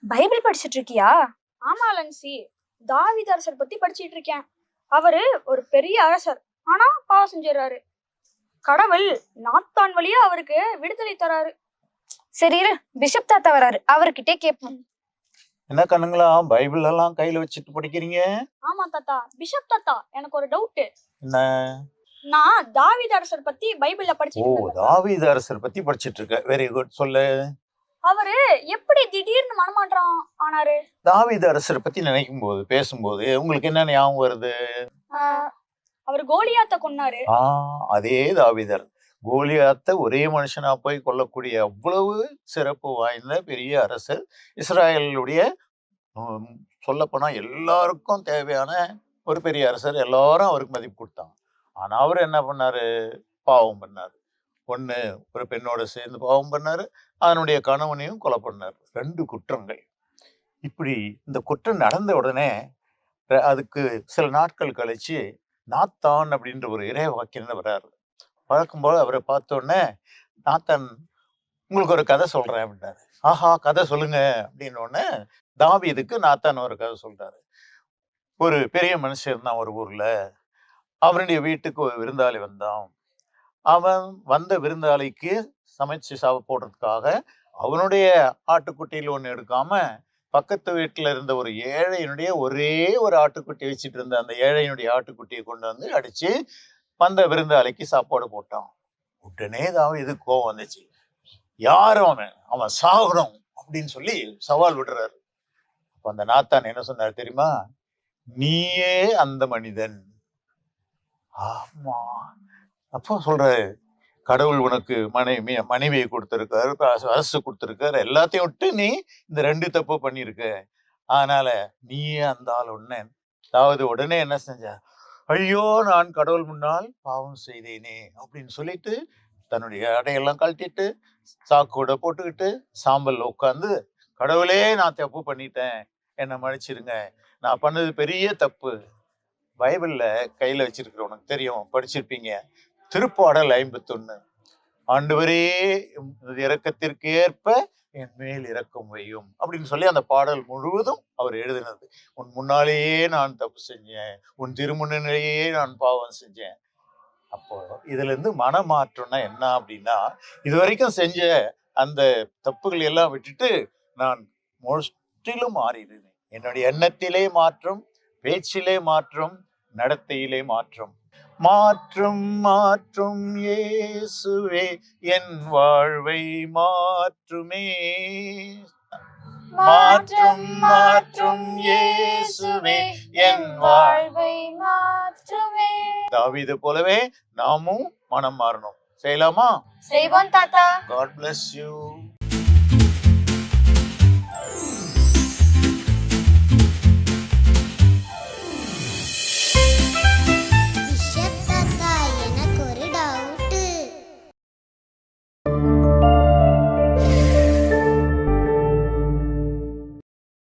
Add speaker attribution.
Speaker 1: Bible படிச்சிட்டு இருக்கியா?
Speaker 2: ஆமா லன்சி, தாவீது அரசர் பத்தி படிச்சிட்டு இருக்கேன். அவரு ஒரு பெரிய அரசர், ஆனா பாவம் செஞ்சிடறாரு. கடவுள் நாத்தான் வழியா அவருக்கு விடுதலை தராரு.
Speaker 1: சரி இரு, பிஷப் தாத்தா வராரு, அவர்கிட்டே கேட்போம்.
Speaker 3: என்ன கண்ணுங்களா பைபிள் எல்லாம் கையில வச்சுட்டு படிக்கிறீங்க?
Speaker 2: ஆமா தாத்தா. பிஷப் தாத்தா, எனக்கு ஒரு டவுட்.
Speaker 3: என்ன?
Speaker 2: நான் தாவீது அரசர் பத்தி பைபிள்ல படிச்சிட்டு இருக்கேன்.
Speaker 3: தாவீது அரசர் பத்தி படிச்சிட்டு இருக்க. வெரி குட், சொல்லு.
Speaker 2: அவரு எப்படி திடீர்னு மனமாற்றம் ஆனாரு?
Speaker 3: தாவீது அரசர் பத்தி நினைக்கும் போது பேசும்போது உங்களுக்கு என்ன ஞாபகம் வருது?
Speaker 2: அவர் கோலியாத்த கொன்னாரு.
Speaker 3: அதே தாவீதர். கோலியாத்த ஒரே மனுஷனா போய் கொல்லக்கூடிய அவ்வளவு சிறப்பு வாய்ந்த பெரிய அரசர். இஸ்ராயலுடைய சொல்ல போனா எல்லாருக்கும் தேவையான ஒரு பெரிய அரசர். எல்லாரும் அவருக்கு மதிப்பு கொடுத்தாங்க. ஆனா அவர் என்ன பண்ணாரு? பாவம் பண்ணாரு. ஒண்ணு, ஒரு பெண்ணோட சேர்ந்து பாவம் பண்ணாரு. அதனுடைய கணவனையும் கொலை பண்ணாரு. 2 குற்றங்கள். இப்படி இந்த குற்றம் நடந்த உடனே அதுக்கு சில நாட்கள் கழிச்சு நாத்தான் அப்படின்ற ஒரு இறை வாக்கியன்னு வர்றாரு. வழக்கம் போல அவரை பார்த்த உடனே, நாத்தான் உங்களுக்கு ஒரு கதை சொல்றேன் அப்படின்னாரு. ஆஹா, கதை சொல்லுங்க அப்படின்னு உடனே தாவீதுக்கு நாத்தான் ஒரு கதை சொல்றாரு. ஒரு பெரிய மனுஷன் இருந்தான் ஒரு ஊர்ல. அவனுடைய வீட்டுக்கு ஒரு விருந்தாளி வந்தான். அவன் வந்த விருந்தாளிக்கு சமைச்சு போடுறதுக்காக அவனுடைய ஆட்டுக்குட்டியில் ஒண்ணு எடுக்காம பக்கத்து வீட்டுல இருந்த ஒரு ஏழையினுடைய ஒரே ஒரு ஆட்டுக்குட்டி வச்சுட்டு இருந்த அந்த ஏழையினுடைய ஆட்டுக்குட்டியை கொண்டு வந்து அடிச்சு வந்த விருந்தாளிக்கு சாப்பாடு போட்டான். உடனே தான் இது கோவம் வந்துச்சு. யாரும் அவன் சாகணும் அப்படின்னு சொல்லி சவால் விடுறாரு. அப்ப அந்த நாத்தான் என்ன சொன்னாரு தெரியுமா? நீயே அந்த மனிதன். ஆமா. அப்போ சொல்றாரு, கடவுள் உனக்கு மனைவியை கொடுத்திருக்காரு, அரசு கொடுத்திருக்காரு, எல்லாத்தையும் விட்டு நீ இந்த 2 தப்பு பண்ணிருக்க. அதனால நீயே அந்த ஆள் ஒண்ணு. அதாவது உடனே என்ன செஞ்ச? ஐயோ, நான் கடவுள் முன்னால் பாவம் செய்தேனே அப்படின்னு சொல்லிட்டு தன்னுடைய அடையெல்லாம் கழட்டிட்டு சாக்கோட போட்டுக்கிட்டு சாம்பல்ல உட்காந்து, கடவுளே நான் தப்பு பண்ணிட்டேன், என்னை மன்னிச்சிருங்க, நான் பண்ணது பெரிய தப்பு. பைபிள்ல கையில வச்சிருக்கிற உனக்கு தெரியும், படிச்சிருப்பீங்க. திருப்பாடல் 51. ஆண்டவரே இரக்கத்திற்கு ஏற்ப என் மேல் இரக்கம் வையும் அப்படின்னு சொல்லி அந்த பாடல் முழுவதும் அவர் எழுதினது. உன் முன்னாலேயே நான் தப்பு செஞ்சேன், உன் திருமுன்னிலேயே நான் பாவம் செஞ்சேன். அப்போ இதுல இருந்து மனமாற்றம்னா என்ன அப்படின்னா, இது வரைக்கும் செஞ்ச அந்த தப்புகள் எல்லாம் விட்டுட்டு நான் முற்றிலும் மாறிடுவேன். என்னுடைய எண்ணத்திலே மாற்றம், பேச்சிலே மாற்றம், நடத்தையிலே மாற்றம். மாற்றும் மாற்றும் இயேசுவே என் வாழ்வை மாற்றுமே. மாற்றும் மாற்றும் இயேசுவே என் வாழ்வை மாற்றுமே. தாவீது போலவே நாமும் மனம் மாறணும். செய்யலாமா?
Speaker 1: செய்வோம் தாத்தா.
Speaker 3: God bless you.